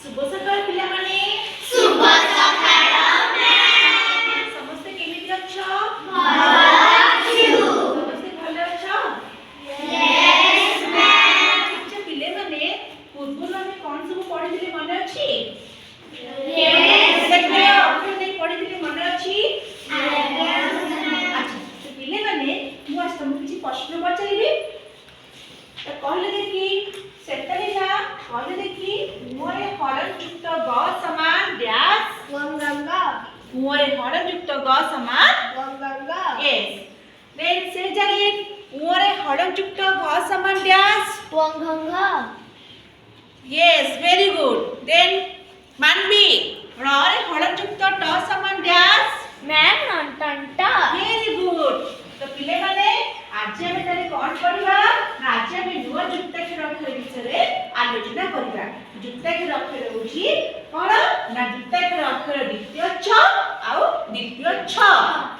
शुभ सकाळ पिलामाने शुभ सकाळ मैम समस्त केमिति अछ ଭଲ ଅଛୁ समस्त भल अछ यस मैम अच्छा पिले माने पूर्व में कौन सब पढ़िले मन अछि यस देखो अपन नहीं पढ़िले मन अछि अच्छा तो पिले माने मु आज तुमको किछि प्रश्न पचारिबी तो कहले देखी सेतलेला कहले देखी मोरे हरण युक्त ग समान डैश वंगंगा मोरे हरण युक्त ग समान वंगंगा yes then say again मोरे हरण युक्त ग समान dash वंगंगा yes very good then मानवी रे हरण युक्त ट समान डैश मैम नंटंटा very good तो पिले माने आज हम तारे कोन पढिबा आज हम नुवा जुक्ताक्षर अक्षर विषय आलोचना करिबा जुक्ताक्षर अक्षर होची कोन ना जुक्ताक्षर अक्षर द्वितीय छ आउ द्वितीय छ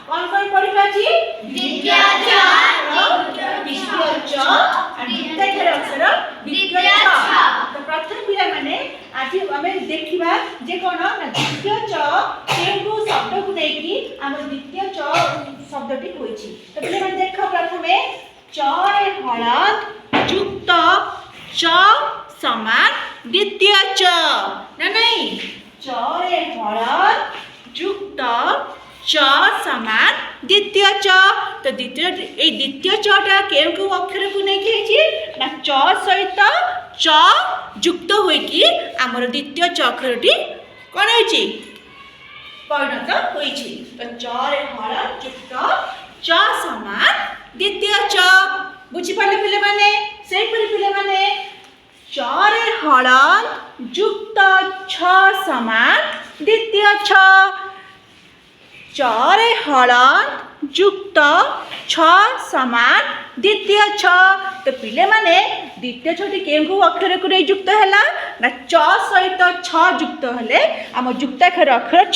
कोन कोन पढिबा छी द्वितीय छ द्वितीय छ आ जुक्ताक्षर अक्षर द्वितीय छ तो प्रथम पिला माने आज हम देखिबा जे कोन ना द्वितीय छ केउ शब्द को नेकी हम द्वितीय छ शब्दटी होईची तो पिला माने देखो प्रथमे च रे हलन युक्त च समान द्वितीय च ना नहीं च रे हलन युक्त च समान द्वितीय च तो द्वितीय चटा केउ अक्षर को नहीं खेची ना च सहित च युक्त होई कि हमर द्वितीय च अक्षरटी कोन होईची परिणत होईची तो च रे हलन युक्त च समान द्वितीय च बुझी पाले पिले माने सेही परि पिले माने च रे हलन युक्त छ समान द्वितीय छ च रे हलन युक्त छ समान द्वितीय छ तो पिले माने द्वितीय छटी केउ अक्षर को नहीं युक्त हैला ना च सहित छ युक्त हले हम युक्ताक्षर अक्षर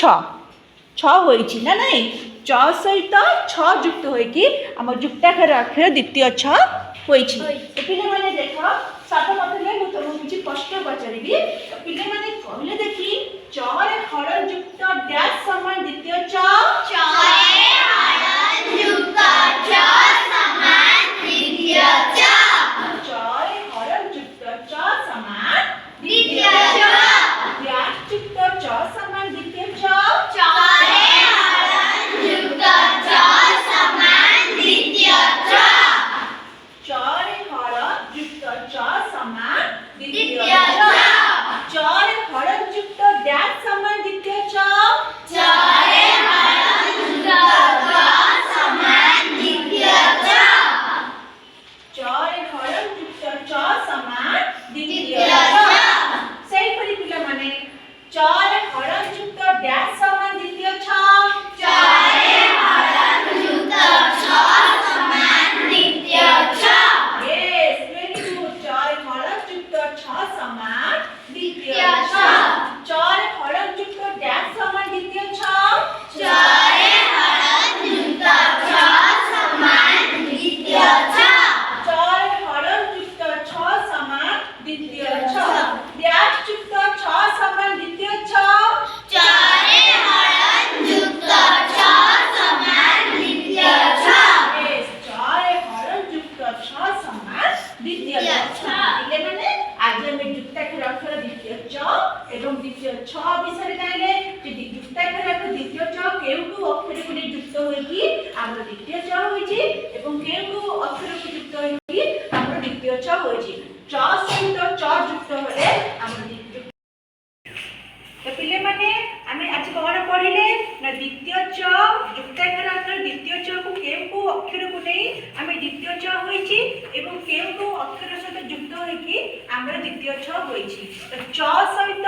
छ होईची ना नहीं च सहित छ युक्त होई कि हम युक्ताक्षर अक्षर द्वितीय छ होईची तो पिले माने देखो सात पथले मु तुमको किछि प्रश्न पचारिबी तो पिले माने कहले देखी च रे हरण युक्त डैश समान द्वितीय छ चरे हरण युक्त च समान द्वितीय च रे हरण युक्त च समान द्वितीय च डैश युक्त च समान द्वितीय छ चरे हरण युक्त च समान द्वितीय च रे हरण युक्त च समान द्वितीय द्वितीय च रे हरण युक्त डैश समान द्वितीय छ चरे हरण युक्त च समान द्वितीय च रे हरण युक्त च समान द्वितीय द्वितीय छ च सही परि पिला माने रे हरण युक्त डैश समान द्वितीय छ चरे हरण युक्त च समान द्वितीय च yes very good रे हरण युक्त छ समान द्वितीय द्वितीय छ छ रे हरण युक्त डैश समान द्वितीय छ चरे हरण युक्त च समान द्वितीय च रे हरण युक्त छ समान द्वितीय छ डैश युक्त छ समान द्वितीय छ चरे हरण युक्त च समान द्वितीय च yes रे हरण युक्त छ समान द्वितीय छ इले माने आज हम युक्ताक्षर अक्षर द्वितीय छ एवं द्वितीय छ विषय जानिले जे युक्ताक्षर अक्षर द्वितीय छ केउ अक्षर को युक्त होई कि हमर द्वितीय छ होई छि एवं केउ अक्षर को युक्त होई कि हमर द्वितीय छ होई छि छ सहित छ युक्त होले हमर द्वितीय तो पिले माने आमे आज कोन पढिले ना द्वितीय च युक्ताक्षर अक्षर द्वितीय च को केउ अक्षर को नै आमे द्वितीय च होई छि एवं केउ अक्षर सहित युक्त होई कि हमर द्वितीय छ होई छि तो च सहित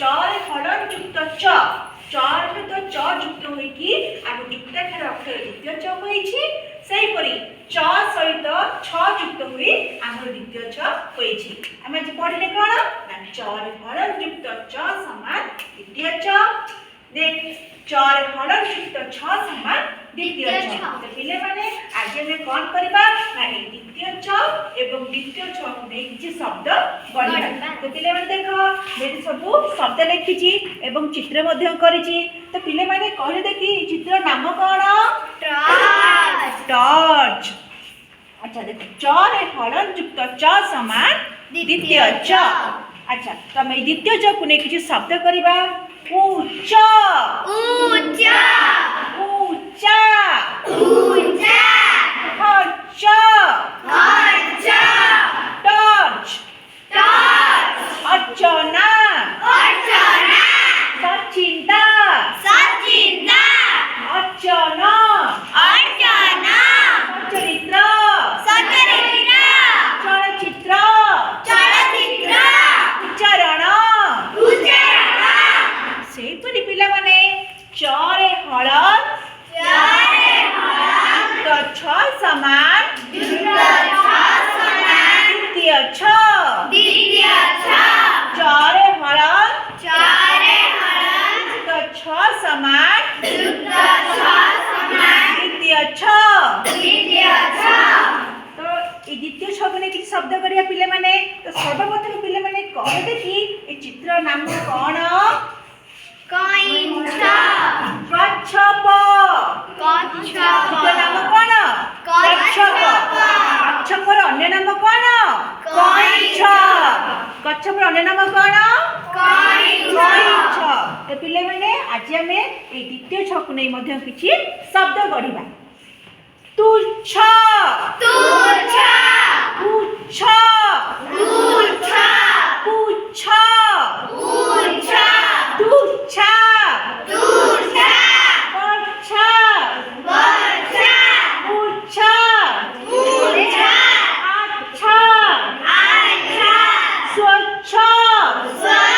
च रे हरण युक्त च सहित च युक्त होई कि हम युक्ताक्षर अक्षर द्वितीय च होई छि सेही परि च सहित छ युक्त होई हमर द्वितीय छ होई छि आमे आज पढिले कोन ना च रे हरण युक्त च समान द्वितीय च देख चर हलन युक्त छ समान द्वितीय छ तो पिले माने आज हम कोन करबा ना ए द्वितीय छ एवं द्वितीय छ को नै किछि शब्द गढिबा तो पिले माने देखो मेरे सब शब्द लिखिछि एवं चित्र मध्ये करिछि तो पिले माने कहले देखि चित्र नाम कोन टॉर्च अच्छा देखो चर हलन युक्त च समान द्वितीय च अच्छा तो मैं द्वितीय च को नै किछि शब्द करबा ऊंचा ऊंचा ऊंचा ऊंचा खर्चा खर्चा टॉर्च टॉर्च अर्चना अर्चना सचिंता सचिंता अर्चना अर्चना चरित्र सचरित्र चलचित्र चलचित्र उच्चारण उच्चारण सेपरि पिला माने चरे हलन चारे हरण तो छ समान युक्त छ समान द्वितीय छ द्वितीय छ चरे हलन चारे हरण तो छ समान युक्त छ समान द्वितीय छ द्वितीय छ तो ये द्वितीय छ को किसी शब्द करिया पिले माने तो सर्वप्रथम पिले माने कह देखि ए चित्र नाम कोन कइंचा कच्छप कच्छप चित्र नाम कोन कच्छप कच्छपर अन्य नाम कोन कइंछ कच्छपर अन्य नाम कोन कइंछ तो पिले माने आज हमें ए द्वितीय छ को नै मध्ये किछि शब्द गढिबा तुच्छ तुच्छ पुच्छ तुच्छ पुच्छ तुच्छ तुच्छ तुच्छ वर्ष वर्ष पुच्छ पुच्छ अच्छा अच्छा स्वच्छ स्वच्छ